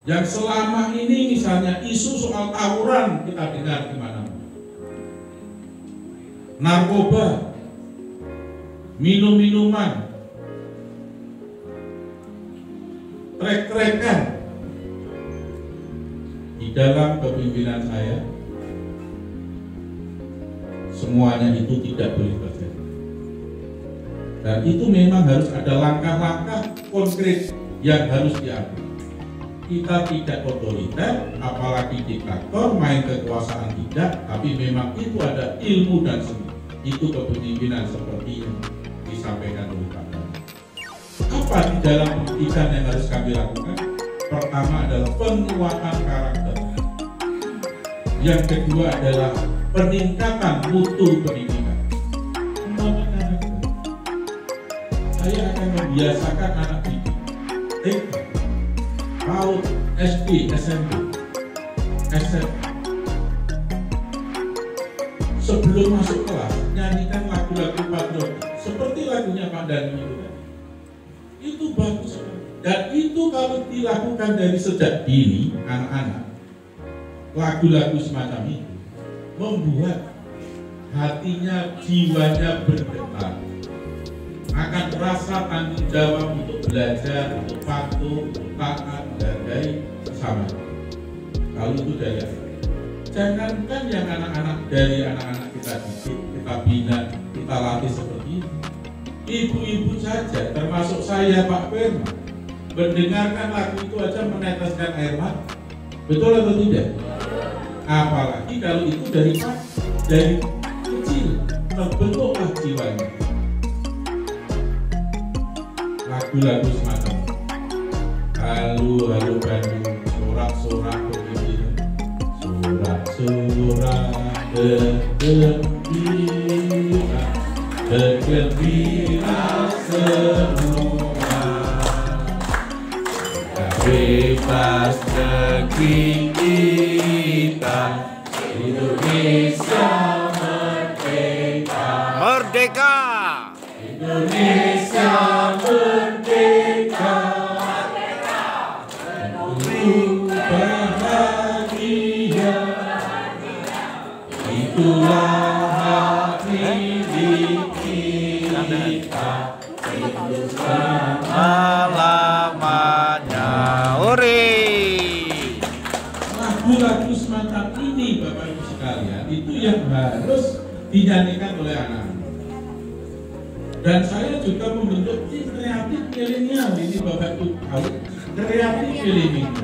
yang selama ini misalnya isu soal tawuran kita dengar di mana-mana, narkoba, minum-minuman, trek-trekan. Di dalam kepemimpinan saya, semuanya itu tidak boleh terjadi. Dan itu memang harus ada langkah-langkah konkret yang harus diambil. Kita tidak otoriter, apalagi diktator, main kekuasaan tidak, tapi memang itu ada ilmu dan seni. Itu kepemimpinan seperti yang disampaikan oleh Pak Dhani. Apa di dalam pendidikan yang harus kami lakukan? Pertama adalah penguatan karakter. Yang kedua adalah peningkatan mutu pendidikan. Penguatan karakter. Saya akan membiasakan anak didik TK, PAUD, SD, SMP, SMA. Sebelum masuk kelas, nyanyikan lagu-lagu patriotik seperti lagunya Pak Dhani itu tadi. Itu bagus sekali. Dan itu kalau dilakukan dari sejak dini, anak-anak, lagu-lagu semacam itu membuat hatinya, jiwanya bergetar, akan rasa tanggung jawab untuk belajar, untuk patuh, untuk taat, menghargai sesama. Kalau itu dari anak. Jangankan yang anak-anak dari anak-anak kita didik, kita bina, kita latih seperti ini. Ibu-ibu saja, termasuk saya Pak Firman, mendengarkan lagu itu aja meneteskan air mata. Betul atau tidak? Apalagi kalau itu dari kecil terbentuklah jiwanya. Lagu-lagu semacam Halo Halo Bandung, sorak-sorak begini, sorak-sorak bergembira semua, bebas negeri kita, Indonesia merdeka. Merdeka! Indonesia merdeka, penuh bahagia, itulah hati kita, Selamanya. Ore! Lagu-lagu semacam ini Bapak Ibu sekalian itu yang harus dinyanyikan oleh anak-anak. Dan saya juga membentuk tim kreatif milenial ini Bapak Ibu tahu, kreatif milenial.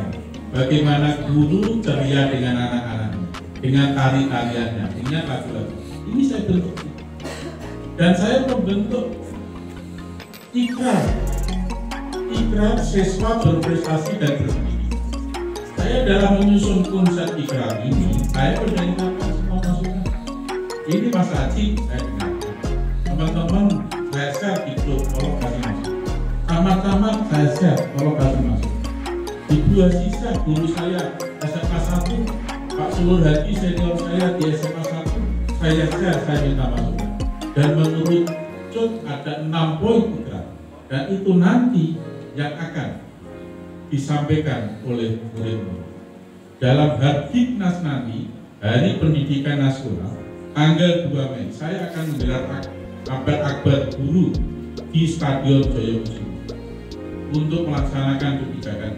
Bagaimana guru ceria dengan anak-anaknya, dengan tari-tariannya, dengan lagu-lagu. Ini saya bentuk. Dan saya membentuk ikrar siswa berprestasi dan berpendidikan. Saya dalam menyusun konsep ikrar ini, saya mendengarkan semua masukan. Ini Mas Haji, saya dengarkan. Teman-teman, saya share di grup, tolong kasih masuk. Tamat-tamat saya share, tolong kasih masuk. Di dua sisa guru saya SMA 1, Pak Sulur Hadi senior saya di SMA 1, saya share, saya minta masukan. Dan menurut Cut ada 6 poin ikrar. Dan itu nanti yang akan disampaikan oleh murid-murid. Dalam Hardiknas nanti, Hari Pendidikan Nasional, tanggal 2 Mei, saya akan menggelar apel akbar guru di Stadion Joyokusumo untuk melaksanakan kebijakan.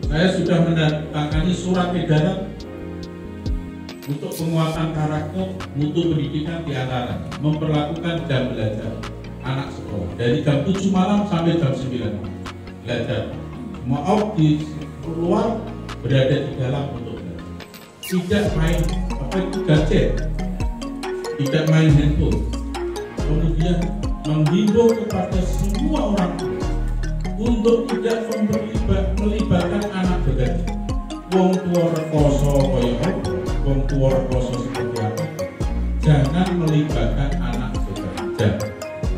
Saya sudah menandatangani surat edaran untuk penguatan karakter mutu pendidikan di antara memperlakukan jam belajar anak sekolah dari jam 7 malam sampai jam 9 malam belajar. Maaf di luar, berada di dalam untuk belajar. Tidak main gadget, tidak main handphone. Kemudian menghimbau kepada semua orang tua untuk tidak melibatkan anak begadang. Wong tua rekoso kaya apa, wong tua rekoso seperti apa. Jangan melibatkan anak bekerja.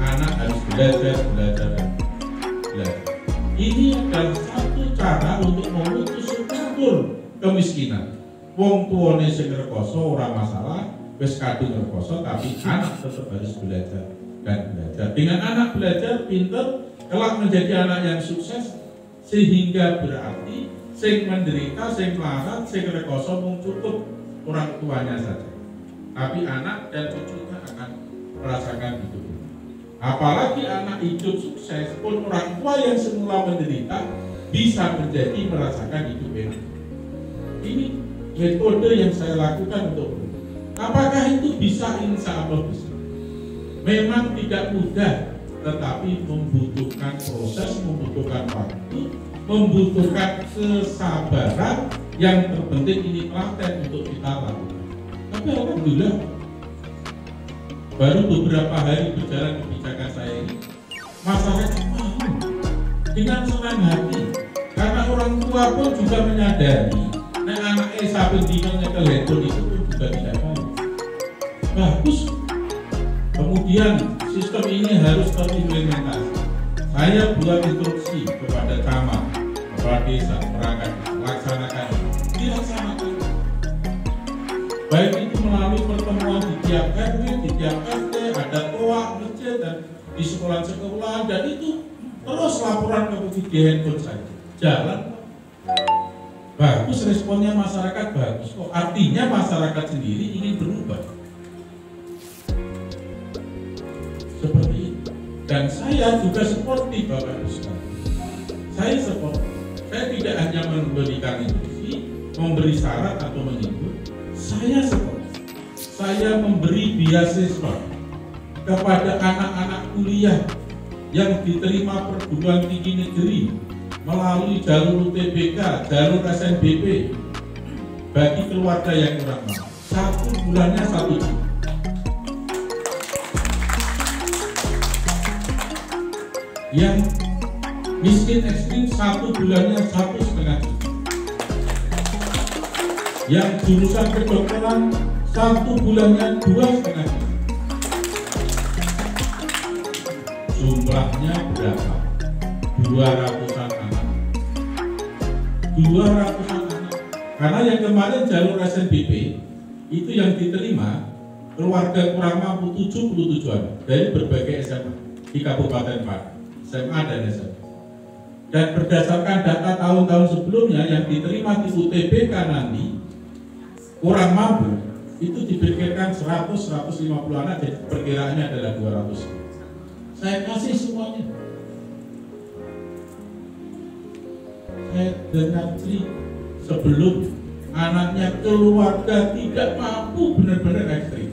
Anak harus belajar. Ini adalah satu cara untuk memutus sumber kemiskinan. Wong tuane sing rekoso ora masalah, wis kadung rekoso, tapi anak tetap harus belajar dan belajar. Dengan anak belajar, pinter, kelak menjadi anak yang sukses, sehingga berarti sing menderita, sing melarat, sing rekoso mung cukup orang tuanya saja, tapi anak dan cucunya akan merasakan hidup. Apalagi anak hidup sukses pun orang tua yang semula menderita bisa menjadi merasakan hidup enak. Ini metode yang saya lakukan untuk berubah. Apakah itu bisa? Insya Allah bisa. Memang tidak mudah, tetapi membutuhkan proses, membutuhkan waktu, membutuhkan kesabaran. Yang terpenting ini telaten untuk kita lakukan. Tapi alhamdulillah, baru beberapa hari berjalan kebijakan saya ini, masyarakat mau dengan senang hati, karena orang tua pun juga menyadari, nah anaknya sampai dinanya ke handphone itu pun juga tidak baik. Bagus. Kemudian sistem ini harus terimplementasi. Saya buat instruksi kepada camat, kepala desa, perangkat, laksanakan, dilaksanakan. Baik itu melalui pertemuan di tiap RW, di tiap RT, ada toa, masjid, dan di sekolah-sekolah, dan itu terus laporan ke handphone saja. Jalan. Bagus responnya masyarakat, bagus kok. Artinya masyarakat sendiri ingin berubah. Seperti itu. Dan saya juga seperti Bapak Ibu sekalian. Saya seperti. Saya tidak hanya memberikan instruksi, memberi syarat atau menyebut. Saya seperti. Saya memberi beasiswa kepada anak-anak kuliah yang diterima perguruan tinggi negeri melalui jalur UTBK, jalur SNBP bagi keluarga yang kurang mampu. 1 bulannya 1 juta. Yang miskin ekstrim 1 bulannya 1,5 juta. Yang jurusan kedokteran 1 bulannya 2,5 juta. Jumlahnya berapa? 200-an anak. 200-an anak. Karena yang kemarin jalur SNBP itu yang diterima keluarga kurang mampu 77 anak dari berbagai SMA di Kabupaten Pati, SMA dan SMA. Dan berdasarkan data tahun-tahun sebelumnya yang diterima di UTBK nanti kurang mampu itu diperkirakan 100-150 anak, jadi perkiraannya adalah 200. Saya kasih semuanya. Saya dengar sebelum anaknya keluarga tidak mampu benar-benar ekstrim,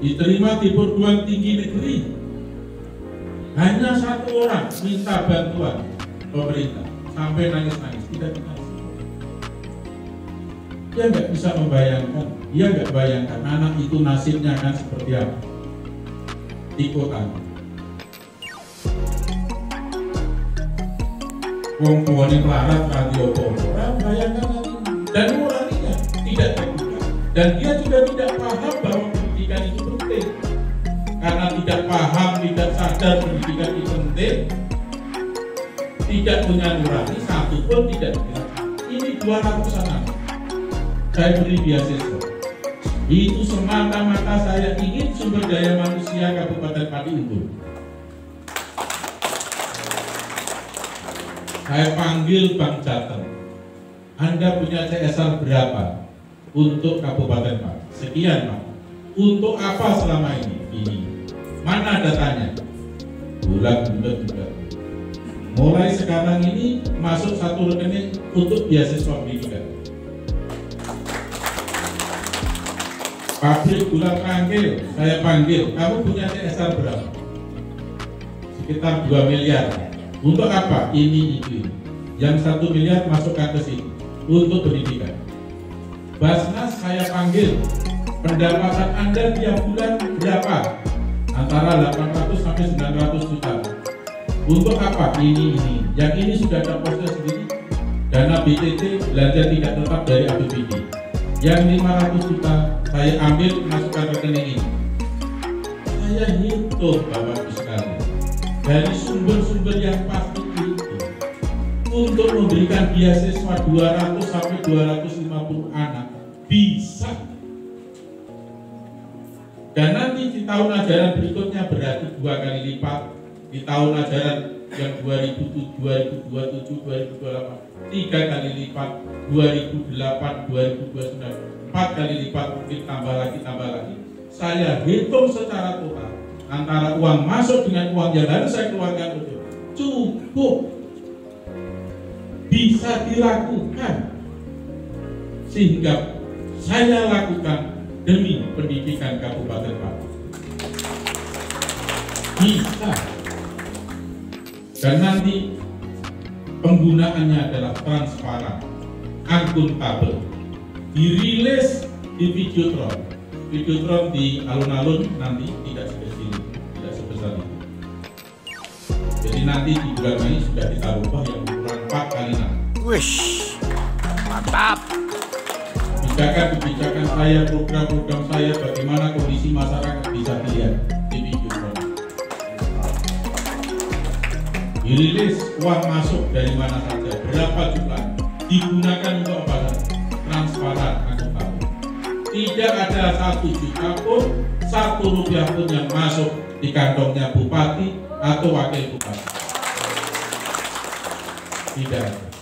diterima di perguruan tinggi negeri, hanya 1 orang minta bantuan pemerintah sampai nangis-nangis, tidak dikasih. Dia nggak bisa membayangkan, dia nggak bayangkan anak itu nasibnya akan seperti apa di kota. Wong tuane melarat radio orang bayangkan nanti, dan orangnya tidak terbuka, dan dia juga tidak paham bahwa pendidikan itu penting. Karena tidak paham, tidak sadar pendidikan itu penting, tidak punya nurani, satu pun tidak dikira. Ini 200 anak saya beri beasiswa. Itu semata-mata saya ingin sumber daya manusia Kabupaten Pati unggul. Saya panggil Bang Jateng, Anda punya CSR berapa untuk Kabupaten Pati? Sekian Pak. Untuk apa selama ini? Ini. Mana datanya? Bulat-bulat. Mulai sekarang ini masuk 1 rekening untuk beasiswa pendidikan. Pabrik gula Trangkil, saya panggil, kamu punya CSR berapa? Sekitar 2 miliar. Untuk apa? Ini itu. Yang 1 miliar masukkan ke sini untuk pendidikan. Basnas saya panggil, pendapatan Anda tiap bulan berapa? Antara 800 sampai 900 juta. Untuk apa? Ini. Yang ini sudah ada posnya sendiri. Dana BTT, belanja tidak tetap dari APBD. Yang 500 juta saya ambil masukkan rekening ini. Saya hitung Bapak Ibu sekalian dari sumber-sumber yang pasti itu untuk memberikan beasiswa 200 sampai 250 anak bisa. Dan nanti di tahun ajaran berikutnya berarti 2 kali lipat. Di tahun ajaran yang 2007, 2027, 2028 3 kali lipat, 2008, 2029 4 kali lipat, mungkin tambah lagi. Saya hitung secara total antara uang masuk dengan uang yang harus saya keluarkan itu cukup bisa dilakukan, sehingga saya lakukan demi pendidikan Kabupaten Pati. Bisa. Dan nanti penggunaannya adalah transparan, akuntabel, dirilis di Videotron di alun-alun nanti tidak sebesar itu. Jadi nanti di bulan Mei sudah kita rubah yang ukuran 4 kali 6. Wish, mantap. Kebijakan saya, program-program saya, bagaimana kondisi masyarakat bisa dilihat di Videotron. Dirilis uang masuk dari mana saja, berapa jumlah, digunakan untuk apa saja, transparan, akuntabel. Tidak ada 1 juta pun, 1 rupiah pun yang masuk di kantongnya bupati atau wakil bupati. Tidak.